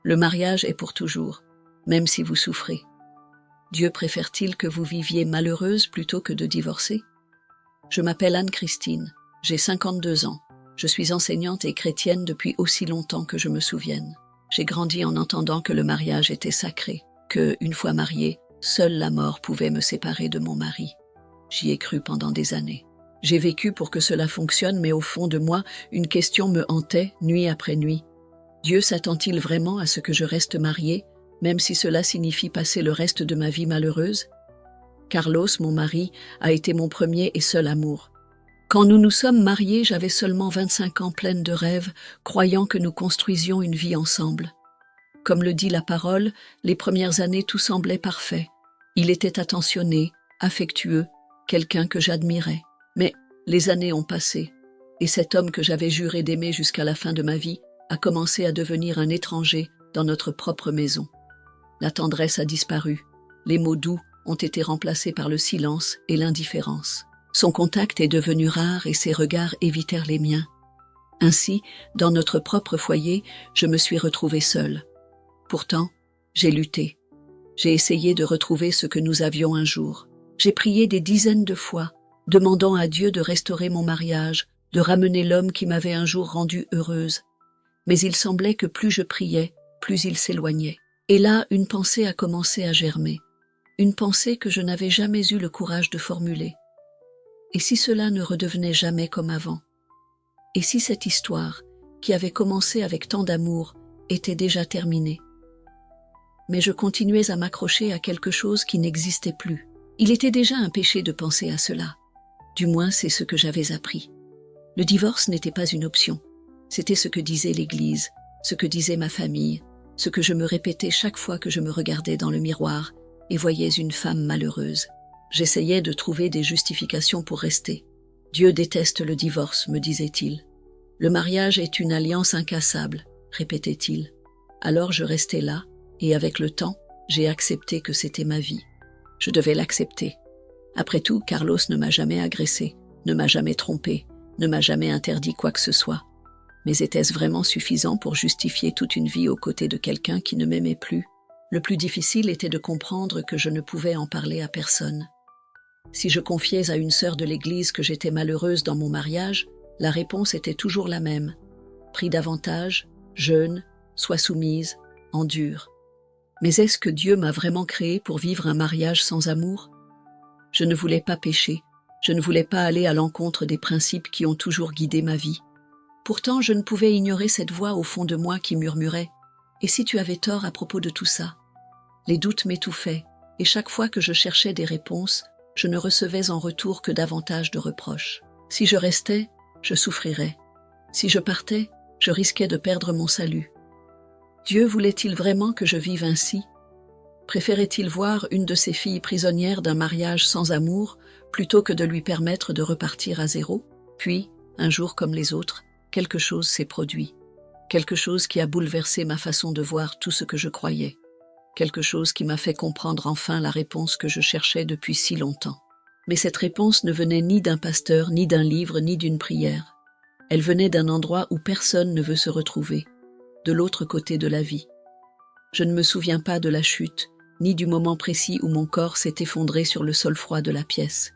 Le mariage est pour toujours, même si vous souffrez. Dieu préfère-t-il que vous viviez malheureuse plutôt que de divorcer? Je m'appelle Anne-Christine, j'ai 52 ans. Je suis enseignante et chrétienne depuis aussi longtemps que je me souvienne. J'ai grandi en entendant que le mariage était sacré, que, une fois mariée, seule la mort pouvait me séparer de mon mari. J'y ai cru pendant des années. J'ai vécu pour que cela fonctionne, mais au fond de moi, une question me hantait nuit après nuit. Dieu s'attend-il vraiment à ce que je reste mariée, même si cela signifie passer le reste de ma vie malheureuse? Carlos, mon mari, a été mon premier et seul amour. Quand nous nous sommes mariés, j'avais seulement 25 ans pleine de rêves, croyant que nous construisions une vie ensemble. Comme le dit la parole, les premières années tout semblait parfait. Il était attentionné, affectueux, quelqu'un que j'admirais. Mais les années ont passé, et cet homme que j'avais juré d'aimer jusqu'à la fin de ma vie a commencé à devenir un étranger dans notre propre maison. La tendresse a disparu, les mots doux ont été remplacés par le silence et l'indifférence. Son contact est devenu rare et ses regards évitèrent les miens. Ainsi, dans notre propre foyer, je me suis retrouvée seule. Pourtant, j'ai lutté. J'ai essayé de retrouver ce que nous avions un jour. J'ai prié des dizaines de fois, demandant à Dieu de restaurer mon mariage, de ramener l'homme qui m'avait un jour rendue heureuse. Mais il semblait que plus je priais, plus il s'éloignait. Et là, une pensée a commencé à germer. Une pensée que je n'avais jamais eu le courage de formuler. Et si cela ne redevenait jamais comme avant? Et si cette histoire, qui avait commencé avec tant d'amour, était déjà terminée? Mais je continuais à m'accrocher à quelque chose qui n'existait plus. Il était déjà un péché de penser à cela. Du moins, c'est ce que j'avais appris. Le divorce n'était pas une option. C'était ce que disait l'Église, ce que disait ma famille, ce que je me répétais chaque fois que je me regardais dans le miroir et voyais une femme malheureuse. J'essayais de trouver des justifications pour rester. Dieu déteste le divorce, me disait-il. Le mariage est une alliance incassable, répétait-il. Alors je restais là, et avec le temps, j'ai accepté que c'était ma vie. Je devais l'accepter. Après tout, Carlos ne m'a jamais agressé, ne m'a jamais trompé, ne m'a jamais interdit quoi que ce soit. Mais était-ce vraiment suffisant pour justifier toute une vie aux côtés de quelqu'un qui ne m'aimait plus? Le plus difficile était de comprendre que je ne pouvais en parler à personne. Si je confiais à une sœur de l'Église que j'étais malheureuse dans mon mariage, la réponse était toujours la même. Prie davantage, jeûne, sois soumise, endure. Mais est-ce que Dieu m'a vraiment créée pour vivre un mariage sans amour? Je ne voulais pas pécher, je ne voulais pas aller à l'encontre des principes qui ont toujours guidé ma vie. Pourtant, je ne pouvais ignorer cette voix au fond de moi qui murmurait « Et si tu avais tort à propos de tout ça ?» Les doutes m'étouffaient, et chaque fois que je cherchais des réponses, je ne recevais en retour que davantage de reproches. Si je restais, je souffrirais. Si je partais, je risquais de perdre mon salut. Dieu voulait-il vraiment que je vive ainsi? Préférait-il voir une de ses filles prisonnière d'un mariage sans amour plutôt que de lui permettre de repartir à zéro? Puis, un jour comme les autres, quelque chose s'est produit. Quelque chose qui a bouleversé ma façon de voir tout ce que je croyais. Quelque chose qui m'a fait comprendre enfin la réponse que je cherchais depuis si longtemps. Mais cette réponse ne venait ni d'un pasteur, ni d'un livre, ni d'une prière. Elle venait d'un endroit où personne ne veut se retrouver, de l'autre côté de la vie. Je ne me souviens pas de la chute, ni du moment précis où mon corps s'est effondré sur le sol froid de la pièce.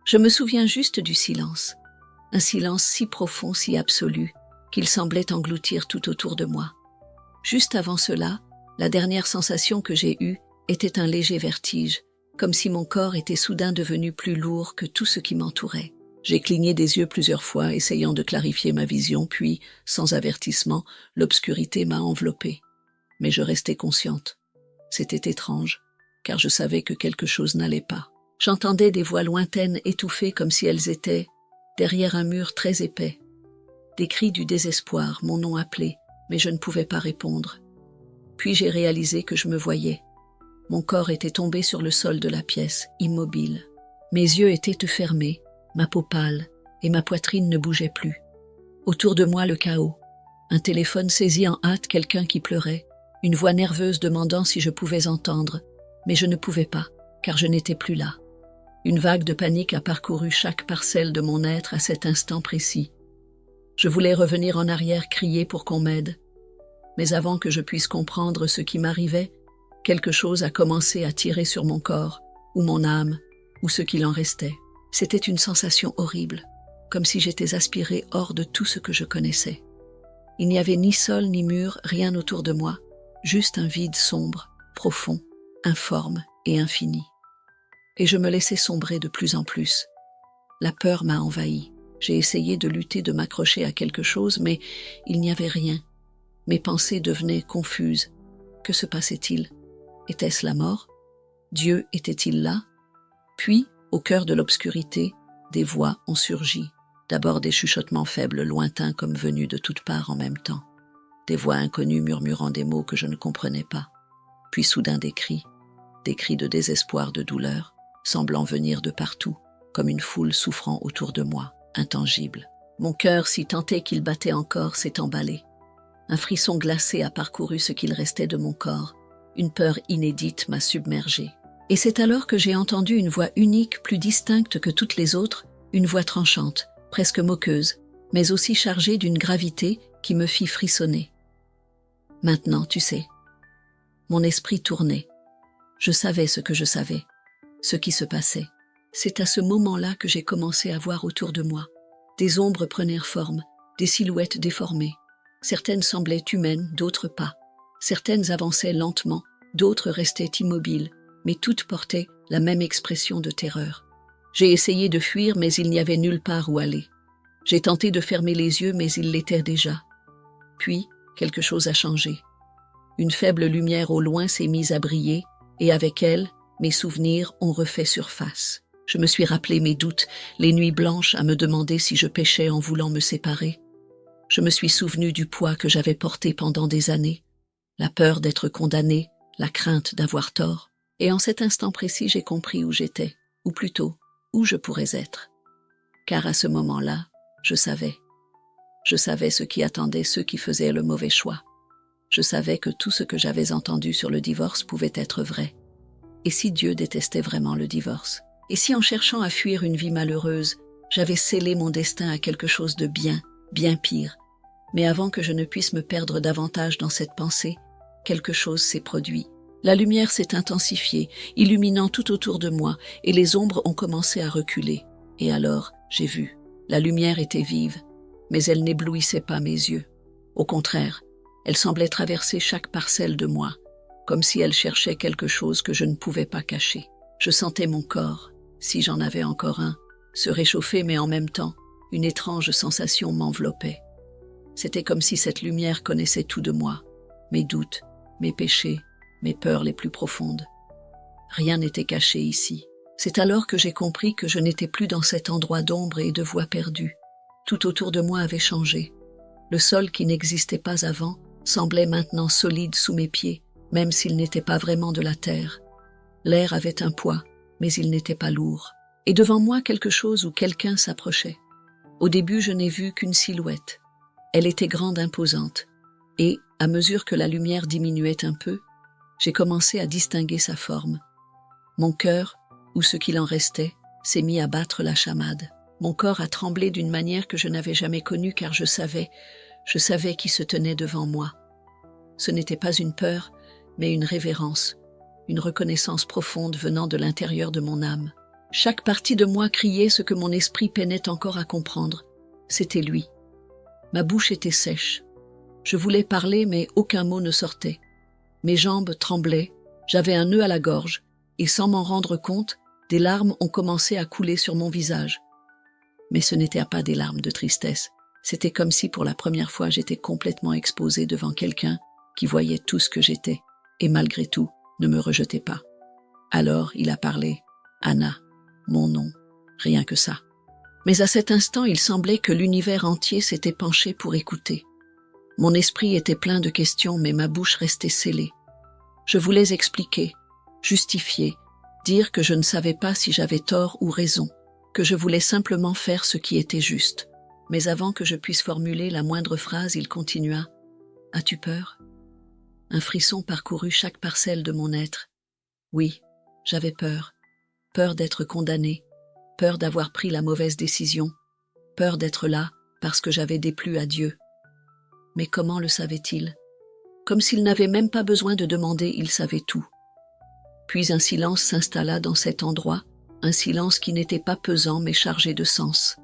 Je me souviens juste du silence. Un silence si profond, si absolu, qu'il semblait engloutir tout autour de moi. Juste avant cela, la dernière sensation que j'ai eue était un léger vertige, comme si mon corps était soudain devenu plus lourd que tout ce qui m'entourait. J'ai cligné des yeux plusieurs fois, essayant de clarifier ma vision, puis, sans avertissement, l'obscurité m'a enveloppée. Mais je restais consciente. C'était étrange, car je savais que quelque chose n'allait pas. J'entendais des voix lointaines étouffées comme si elles étaient derrière un mur très épais. Des cris du désespoir, mon nom appelé, mais je ne pouvais pas répondre. Puis j'ai réalisé que je me voyais. Mon corps était tombé sur le sol de la pièce, immobile. Mes yeux étaient fermés, ma peau pâle, et ma poitrine ne bougeait plus. Autour de moi, le chaos. Un téléphone saisit en hâte quelqu'un qui pleurait, une voix nerveuse demandant si je pouvais entendre, mais je ne pouvais pas, car je n'étais plus là. Une vague de panique a parcouru chaque parcelle de mon être à cet instant précis. Je voulais revenir en arrière, crier pour qu'on m'aide. Mais avant que je puisse comprendre ce qui m'arrivait, quelque chose a commencé à tirer sur mon corps, ou mon âme, ou ce qu'il en restait. C'était une sensation horrible, comme si j'étais aspirée hors de tout ce que je connaissais. Il n'y avait ni sol ni mur, rien autour de moi, juste un vide sombre, profond, informe et infini. Et je me laissais sombrer de plus en plus. La peur m'a envahi. J'ai essayé de lutter, de m'accrocher à quelque chose, mais il n'y avait rien. Mes pensées devenaient confuses. Que se passait-il? Était-ce la mort? Dieu était-il là? Puis, au cœur de l'obscurité, des voix ont surgi. D'abord des chuchotements faibles, lointains comme venus de toutes parts en même temps. Des voix inconnues murmurant des mots que je ne comprenais pas. Puis soudain des cris de désespoir, de douleur, semblant venir de partout, comme une foule souffrant autour de moi, intangible. Mon cœur, si tenté qu'il battait encore, s'est emballé. Un frisson glacé a parcouru ce qu'il restait de mon corps. Une peur inédite m'a submergée. Et c'est alors que j'ai entendu une voix unique, plus distincte que toutes les autres, une voix tranchante, presque moqueuse, mais aussi chargée d'une gravité qui me fit frissonner. Maintenant, tu sais. Mon esprit tournait. Je savais ce que je savais, ce qui se passait. C'est à ce moment-là que j'ai commencé à voir autour de moi. Des ombres prenèrent forme, des silhouettes déformées. Certaines semblaient humaines, d'autres pas. Certaines avançaient lentement, d'autres restaient immobiles, mais toutes portaient la même expression de terreur. J'ai essayé de fuir, mais il n'y avait nulle part où aller. J'ai tenté de fermer les yeux, mais ils l'étaient déjà. Puis, quelque chose a changé. Une faible lumière au loin s'est mise à briller, et avec elle, mes souvenirs ont refait surface. Je me suis rappelé mes doutes, les nuits blanches à me demander si je péchais en voulant me séparer. Je me suis souvenu du poids que j'avais porté pendant des années, la peur d'être condamné, la crainte d'avoir tort. Et en cet instant précis, j'ai compris où j'étais, ou plutôt, où je pourrais être. Car à ce moment-là, je savais. Je savais ce qui attendait ceux qui faisaient le mauvais choix. Je savais que tout ce que j'avais entendu sur le divorce pouvait être vrai. Et si Dieu détestait vraiment le divorce? Et si en cherchant à fuir une vie malheureuse, j'avais scellé mon destin à quelque chose de bien, bien pire? Mais avant que je ne puisse me perdre davantage dans cette pensée, quelque chose s'est produit. La lumière s'est intensifiée, illuminant tout autour de moi, et les ombres ont commencé à reculer. Et alors, j'ai vu. La lumière était vive, mais elle n'éblouissait pas mes yeux. Au contraire, elle semblait traverser chaque parcelle de moi, comme si elle cherchait quelque chose que je ne pouvais pas cacher. Je sentais mon corps, si j'en avais encore un, se réchauffer, mais en même temps, une étrange sensation m'enveloppait. C'était comme si cette lumière connaissait tout de moi, mes doutes, mes péchés, mes peurs les plus profondes. Rien n'était caché ici. C'est alors que j'ai compris que je n'étais plus dans cet endroit d'ombre et de voix perdue. Tout autour de moi avait changé. Le sol qui n'existait pas avant semblait maintenant solide sous mes pieds, même s'il n'était pas vraiment de la terre. L'air avait un poids, mais il n'était pas lourd. Et devant moi, quelque chose ou quelqu'un s'approchait. Au début, je n'ai vu qu'une silhouette. Elle était grande, imposante. Et, à mesure que la lumière diminuait un peu, j'ai commencé à distinguer sa forme. Mon cœur, ou ce qu'il en restait, s'est mis à battre la chamade. Mon corps a tremblé d'une manière que je n'avais jamais connue, car je savais qui se tenait devant moi. Ce n'était pas une peur, mais une révérence, une reconnaissance profonde venant de l'intérieur de mon âme. Chaque partie de moi criait ce que mon esprit peinait encore à comprendre. C'était lui. Ma bouche était sèche. Je voulais parler, mais aucun mot ne sortait. Mes jambes tremblaient, j'avais un nœud à la gorge, et sans m'en rendre compte, des larmes ont commencé à couler sur mon visage. Mais ce n'étaient pas des larmes de tristesse. C'était comme si pour la première fois j'étais complètement exposée devant quelqu'un qui voyait tout ce que j'étais, et malgré tout, ne me rejetait pas. Alors il a parlé. Anna, mon nom, rien que ça. Mais à cet instant, il semblait que l'univers entier s'était penché pour écouter. Mon esprit était plein de questions, mais ma bouche restait scellée. Je voulais expliquer, justifier, dire que je ne savais pas si j'avais tort ou raison, que je voulais simplement faire ce qui était juste. Mais avant que je puisse formuler la moindre phrase, il continua. « As-tu peur ?» Un frisson parcourut chaque parcelle de mon être. Oui, j'avais peur. Peur d'être condamnée, peur d'avoir pris la mauvaise décision, peur d'être là parce que j'avais déplu à Dieu. Mais comment le savait-il? comme s'il n'avait même pas besoin de demander, il savait tout. Puis un silence s'installa dans cet endroit, un silence qui n'était pas pesant mais chargé de sens.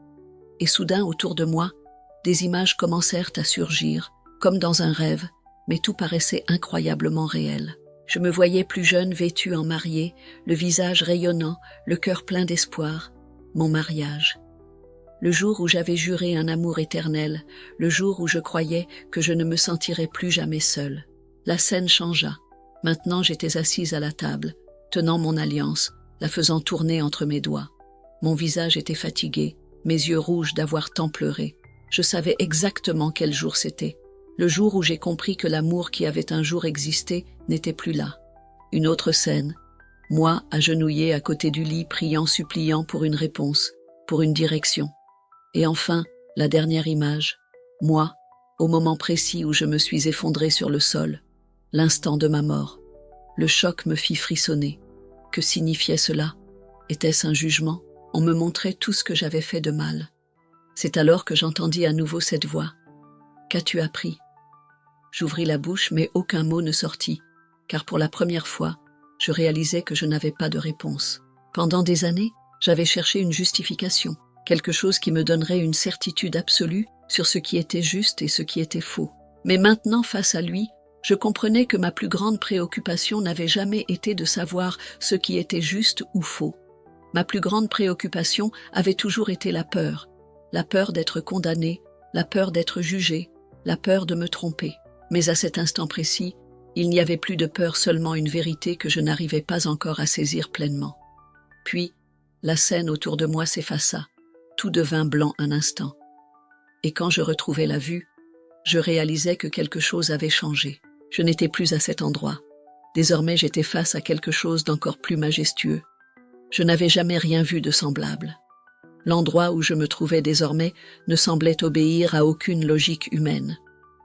Et soudain, autour de moi, des images commencèrent à surgir, comme dans un rêve, mais tout paraissait incroyablement réel. Je me voyais plus jeune, vêtue en mariée, le visage rayonnant, le cœur plein d'espoir. Mon mariage. Le jour où j'avais juré un amour éternel, le jour où je croyais que je ne me sentirais plus jamais seule. La scène changea. Maintenant j'étais assise à la table, tenant mon alliance, la faisant tourner entre mes doigts. Mon visage était fatigué, mes yeux rouges d'avoir tant pleuré. Je savais exactement quel jour c'était. Le jour où j'ai compris que l'amour qui avait un jour existé n'était plus là. Une autre scène. Moi, agenouillée à côté du lit, priant, suppliant pour une réponse, pour une direction. Et enfin, la dernière image. Moi, au moment précis où je me suis effondrée sur le sol. L'instant de ma mort. Le choc me fit frissonner. Que signifiait cela? Était-ce un jugement? On me montrait tout ce que j'avais fait de mal. C'est alors que j'entendis à nouveau cette voix. Qu'as-tu appris? J'ouvris la bouche, mais aucun mot ne sortit, car pour la première fois, je réalisais que je n'avais pas de réponse. Pendant des années, j'avais cherché une justification, quelque chose qui me donnerait une certitude absolue sur ce qui était juste et ce qui était faux. Mais maintenant, face à lui, je comprenais que ma plus grande préoccupation n'avait jamais été de savoir ce qui était juste ou faux. Ma plus grande préoccupation avait toujours été la peur d'être condamnée, la peur d'être jugée, la peur de me tromper. Mais à cet instant précis, il n'y avait plus de peur, seulement une vérité que je n'arrivais pas encore à saisir pleinement. Puis, la scène autour de moi s'effaça, tout devint blanc un instant. Et quand je retrouvai la vue, je réalisais que quelque chose avait changé. Je n'étais plus à cet endroit. Désormais, j'étais face à quelque chose d'encore plus majestueux. Je n'avais jamais rien vu de semblable. L'endroit où je me trouvais désormais ne semblait obéir à aucune logique humaine.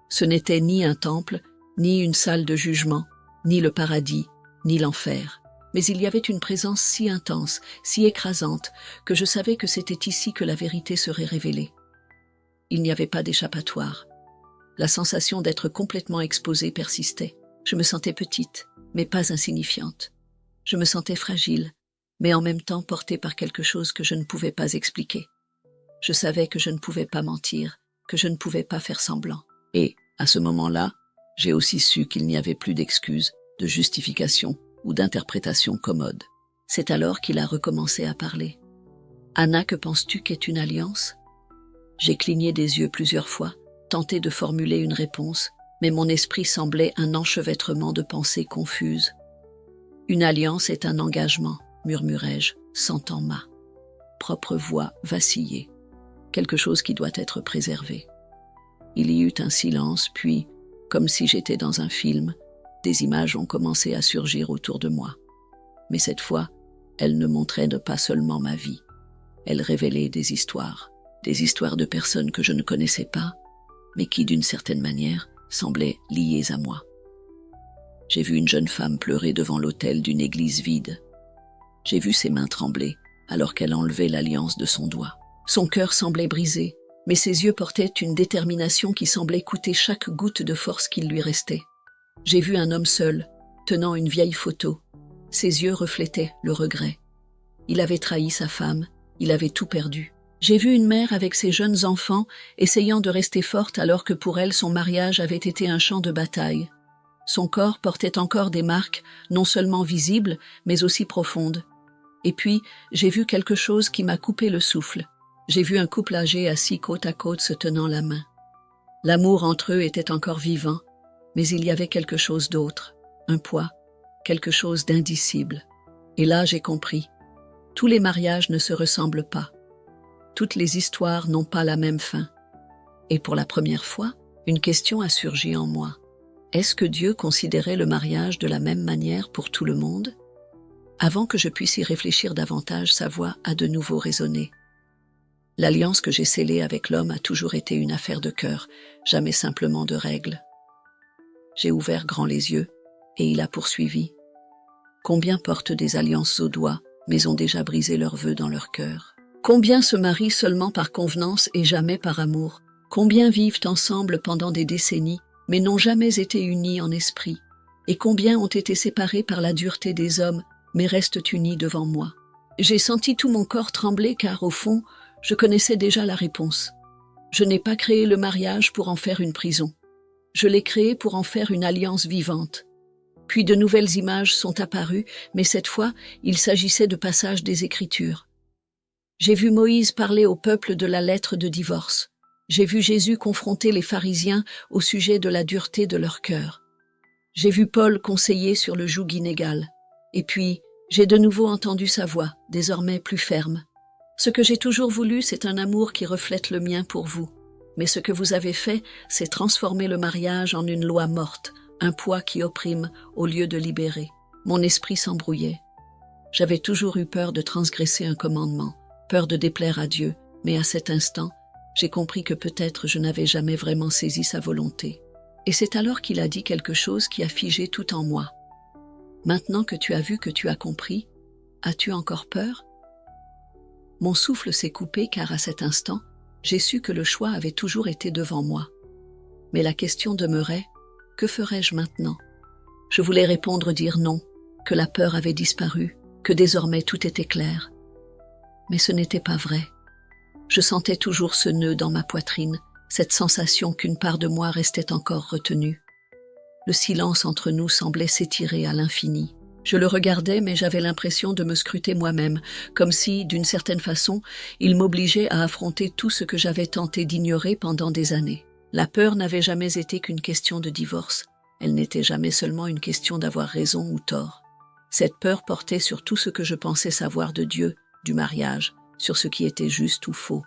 Ce n'était ni un temple, ni une salle de jugement, ni le paradis, ni l'enfer. Mais il y avait une présence si intense, si écrasante, que je savais que c'était ici que la vérité serait révélée. Il n'y avait pas d'échappatoire. La sensation d'être complètement exposée persistait. Je me sentais petite, mais pas insignifiante. Je me sentais fragile, mais en même temps portée par quelque chose que je ne pouvais pas expliquer. Je savais que je ne pouvais pas mentir, que je ne pouvais pas faire semblant. Et, à ce moment-là, j'ai aussi su qu'il n'y avait plus d'excuses, de justification ou d'interprétation commode. C'est alors qu'il a recommencé à parler. « Anna, que penses-tu qu'est une alliance ?» J'ai cligné des yeux plusieurs fois, tenté de formuler une réponse, mais mon esprit semblait un enchevêtrement de pensées confuses. « Une alliance est un engagement, murmurai-je, sentant ma propre voix vaciller. Quelque chose qui doit être préservé. Il y eut un silence, puis, comme si j'étais dans un film, des images ont commencé à surgir autour de moi. Mais cette fois, elles ne montraient pas seulement ma vie. Elles révélaient des histoires de personnes que je ne connaissais pas, mais qui, d'une certaine manière, semblaient liées à moi. J'ai vu une jeune femme pleurer devant l'autel d'une église vide. J'ai vu ses mains trembler alors qu'elle enlevait l'alliance de son doigt. Son cœur semblait brisé, mais ses yeux portaient une détermination qui semblait coûter chaque goutte de force qu'il lui restait. J'ai vu un homme seul, tenant une vieille photo. Ses yeux reflétaient le regret. Il avait trahi sa femme, il avait tout perdu. J'ai vu une mère avec ses jeunes enfants, essayant de rester forte alors que pour elle son mariage avait été un champ de bataille. Son corps portait encore des marques, non seulement visibles, mais aussi profondes. Et puis, j'ai vu quelque chose qui m'a coupé le souffle. J'ai vu un couple âgé assis côte à côte se tenant la main. L'amour entre eux était encore vivant, mais il y avait quelque chose d'autre, un poids, quelque chose d'indicible. Et là, j'ai compris. Tous les mariages ne se ressemblent pas. Toutes les histoires n'ont pas la même fin. Et pour la première fois, une question a surgi en moi. Est-ce que Dieu considérait le mariage de la même manière pour tout le monde? Avant que je puisse y réfléchir davantage, sa voix a de nouveau résonné. L'alliance que j'ai scellée avec l'homme a toujours été une affaire de cœur, jamais simplement de règles. J'ai ouvert grand les yeux, et il a poursuivi. Combien portent des alliances au doigt, mais ont déjà brisé leurs vœux dans leur cœur? Combien se marient seulement par convenance et jamais par amour? Combien vivent ensemble pendant des décennies, mais n'ont jamais été unis en esprit, et combien ont été séparés par la dureté des hommes, mais restent unis devant moi. J'ai senti tout mon corps trembler car, au fond, je connaissais déjà la réponse. Je n'ai pas créé le mariage pour en faire une prison. Je l'ai créé pour en faire une alliance vivante. Puis de nouvelles images sont apparues, mais cette fois, il s'agissait de passages des Écritures. J'ai vu Moïse parler au peuple de la lettre de divorce. J'ai vu Jésus confronter les pharisiens au sujet de la dureté de leur cœur. J'ai vu Paul conseiller sur le joug inégal. Et puis, j'ai de nouveau entendu sa voix, désormais plus ferme. Ce que j'ai toujours voulu, c'est un amour qui reflète le mien pour vous. Mais ce que vous avez fait, c'est transformer le mariage en une loi morte, un poids qui opprime au lieu de libérer. Mon esprit s'embrouillait. J'avais toujours eu peur de transgresser un commandement, peur de déplaire à Dieu, mais à cet instant, j'ai compris que peut-être je n'avais jamais vraiment saisi sa volonté. Et c'est alors qu'il a dit quelque chose qui a figé tout en moi. Maintenant que tu as vu que tu as compris, as-tu encore peur? Mon souffle s'est coupé car à cet instant, j'ai su que le choix avait toujours été devant moi. Mais la question demeurait, que ferais-je maintenant? Je voulais répondre dire non, que la peur avait disparu, que désormais tout était clair. Mais ce n'était pas vrai. Je sentais toujours ce nœud dans ma poitrine, cette sensation qu'une part de moi restait encore retenue. Le silence entre nous semblait s'étirer à l'infini. Je le regardais, mais j'avais l'impression de me scruter moi-même, comme si, d'une certaine façon, il m'obligeait à affronter tout ce que j'avais tenté d'ignorer pendant des années. La peur n'avait jamais été qu'une question de divorce. Elle n'était jamais seulement une question d'avoir raison ou tort. Cette peur portait sur tout ce que je pensais savoir de Dieu, du mariage, sur ce qui était juste ou faux.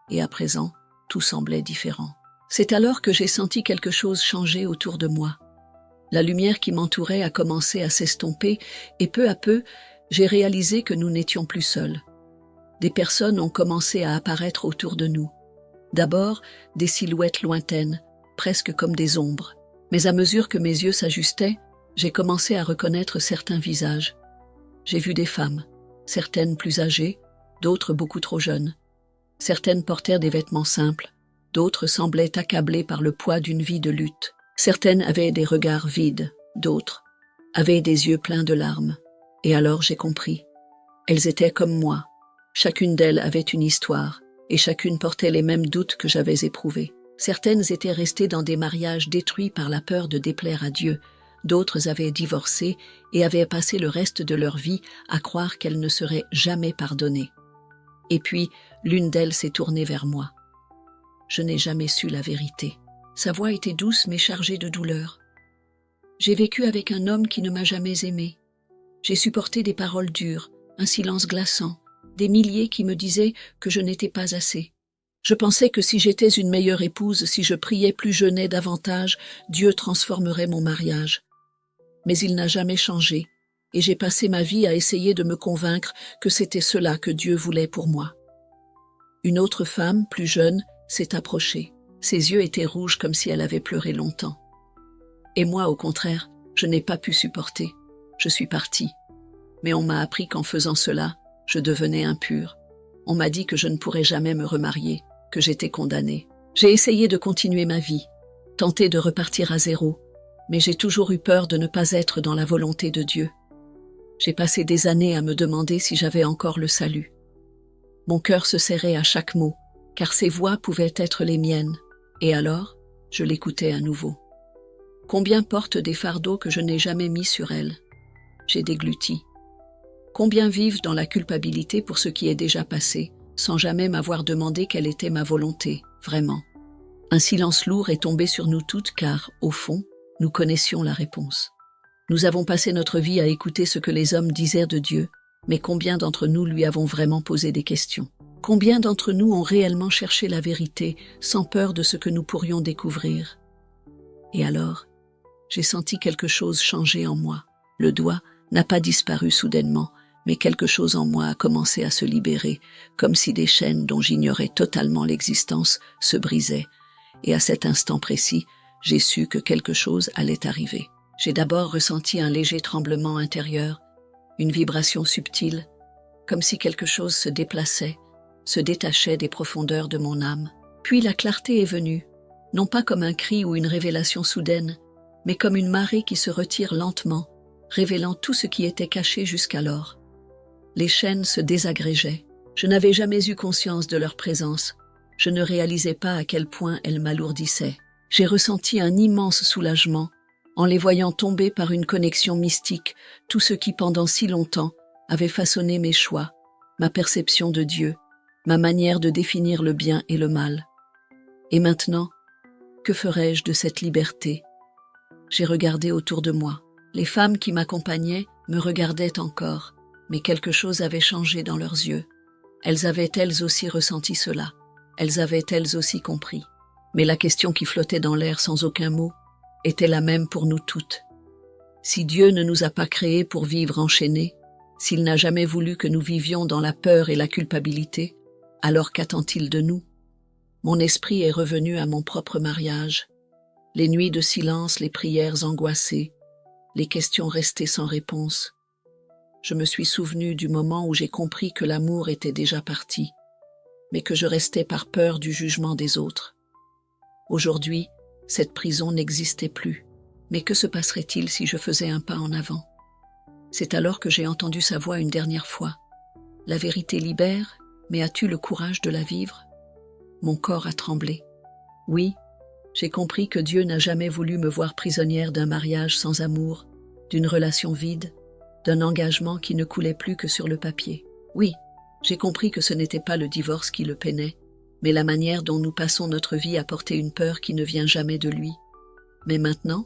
Et à présent, tout semblait différent. C'est alors que j'ai senti quelque chose changer autour de moi. La lumière qui m'entourait a commencé à s'estomper et peu à peu, j'ai réalisé que nous n'étions plus seuls. Des personnes ont commencé à apparaître autour de nous. D'abord, des silhouettes lointaines, presque comme des ombres. Mais à mesure que mes yeux s'ajustaient, j'ai commencé à reconnaître certains visages. J'ai vu des femmes, certaines plus âgées, d'autres beaucoup trop jeunes. Certaines portèrent des vêtements simples, d'autres semblaient accablées par le poids d'une vie de lutte. Certaines avaient des regards vides, d'autres avaient des yeux pleins de larmes. Et alors j'ai compris. Elles étaient comme moi. Chacune d'elles avait une histoire, et chacune portait les mêmes doutes que j'avais éprouvés. Certaines étaient restées dans des mariages détruits par la peur de déplaire à Dieu. D'autres avaient divorcé et avaient passé le reste de leur vie à croire qu'elles ne seraient jamais pardonnées. Et puis, l'une d'elles s'est tournée vers moi. Je n'ai jamais su la vérité. Sa voix était douce mais chargée de douleur. J'ai vécu avec un homme qui ne m'a jamais aimée. J'ai supporté des paroles dures, un silence glaçant, des milliers qui me disaient que je n'étais pas assez. Je pensais que si j'étais une meilleure épouse, si je priais plus jeûnais davantage, Dieu transformerait mon mariage. Mais il n'a jamais changé, et j'ai passé ma vie à essayer de me convaincre que c'était cela que Dieu voulait pour moi. Une autre femme, plus jeune, s'est approchée. Ses yeux étaient rouges comme si elle avait pleuré longtemps. Et moi, au contraire, je n'ai pas pu supporter. Je suis partie. Mais on m'a appris qu'en faisant cela, je devenais impure. On m'a dit que je ne pourrais jamais me remarier, que j'étais condamnée. J'ai essayé de continuer ma vie, tenté de repartir à zéro, mais j'ai toujours eu peur de ne pas être dans la volonté de Dieu. J'ai passé des années à me demander si j'avais encore le salut. Mon cœur se serrait à chaque mot, car ces voix pouvaient être les miennes. Et alors, je l'écoutais à nouveau. Combien portent des fardeaux que je n'ai jamais mis sur elles? J'ai dégluti. Combien vivent dans la culpabilité pour ce qui est déjà passé, sans jamais m'avoir demandé quelle était ma volonté, vraiment? Un silence lourd est tombé sur nous toutes car, au fond, nous connaissions la réponse. Nous avons passé notre vie à écouter ce que les hommes disaient de Dieu, mais combien d'entre nous lui avons vraiment posé des questions? Combien d'entre nous ont réellement cherché la vérité, sans peur de ce que nous pourrions découvrir? Et alors, j'ai senti quelque chose changer en moi. Le doigt n'a pas disparu soudainement, mais quelque chose en moi a commencé à se libérer, comme si des chaînes dont j'ignorais totalement l'existence se brisaient. Et à cet instant précis, j'ai su que quelque chose allait arriver. J'ai d'abord ressenti un léger tremblement intérieur, une vibration subtile, comme si quelque chose se déplaçait, se détachait des profondeurs de mon âme. Puis la clarté est venue. non pas comme un cri ou une révélation soudaine, mais comme une marée qui se retire lentement, révélant tout ce qui était caché jusqu'alors. Les chaînes se désagrégeaient. Je n'avais jamais eu conscience de leur présence. Je ne réalisais pas à quel point elles m'alourdissaient. J'ai ressenti un immense soulagement en les voyant tomber par une connexion mystique, tout ce qui pendant si longtemps avait façonné mes choix, ma perception de Dieu, ma manière de définir le bien et le mal. Et maintenant, que ferais-je de cette liberté? J'ai regardé autour de moi. Les femmes qui m'accompagnaient me regardaient encore, mais quelque chose avait changé dans leurs yeux. Elles avaient elles aussi ressenti cela. Elles avaient elles aussi compris. Mais la question qui flottait dans l'air sans aucun mot était la même pour nous toutes. Si Dieu ne nous a pas créés pour vivre enchaînés, s'il n'a jamais voulu que nous vivions dans la peur et la culpabilité, alors qu'attend-il de nous? Mon esprit est revenu à mon propre mariage. Les nuits de silence, les prières angoissées, les questions restées sans réponse. Je me suis souvenu du moment où j'ai compris que l'amour était déjà parti, mais que je restais par peur du jugement des autres. Aujourd'hui, cette prison n'existait plus. Mais que se passerait-il si je faisais un pas en avant? C'est alors que j'ai entendu sa voix une dernière fois. La vérité libère, mais as-tu le courage de la vivre? Mon corps a tremblé. Oui, j'ai compris que Dieu n'a jamais voulu me voir prisonnière d'un mariage sans amour, d'une relation vide, d'un engagement qui ne coulait plus que sur le papier. Oui, j'ai compris que ce n'était pas le divorce qui le peinait, mais la manière dont nous passons notre vie à porter une peur qui ne vient jamais de lui. Mais maintenant,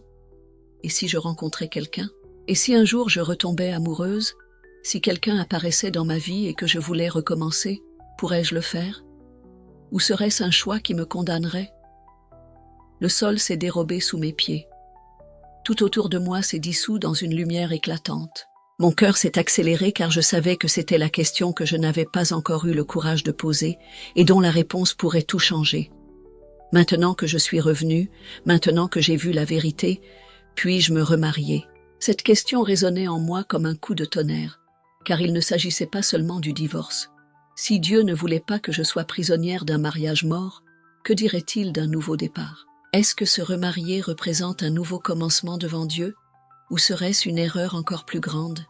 et si je rencontrais quelqu'un? Et si un jour je retombais amoureuse? Si quelqu'un apparaissait dans ma vie et que je voulais recommencer, pourrais-je le faire? Ou serait-ce un choix qui me condamnerait? Le sol s'est dérobé sous mes pieds. Tout autour de moi s'est dissous dans une lumière éclatante. Mon cœur s'est accéléré car je savais que c'était la question que je n'avais pas encore eu le courage de poser et dont la réponse pourrait tout changer. Maintenant que je suis revenue, maintenant que j'ai vu la vérité, puis-je me remarier? Cette question résonnait en moi comme un coup de tonnerre, car il ne s'agissait pas seulement du divorce. Si Dieu ne voulait pas que je sois prisonnière d'un mariage mort, que dirait-il d'un nouveau départ? Est-ce que se remarier représente un nouveau commencement devant Dieu, ou serait-ce une erreur encore plus grande?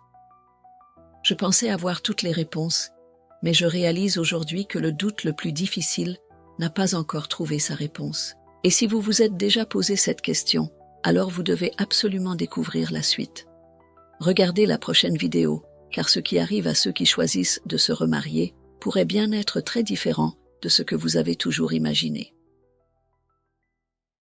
Je pensais avoir toutes les réponses, mais je réalise aujourd'hui que le doute le plus difficile n'a pas encore trouvé sa réponse. Et si vous vous êtes déjà posé cette question, alors vous devez absolument découvrir la suite. Regardez la prochaine vidéo, car ce qui arrive à ceux qui choisissent de se remarier pourrait bien être très différent de ce que vous avez toujours imaginé.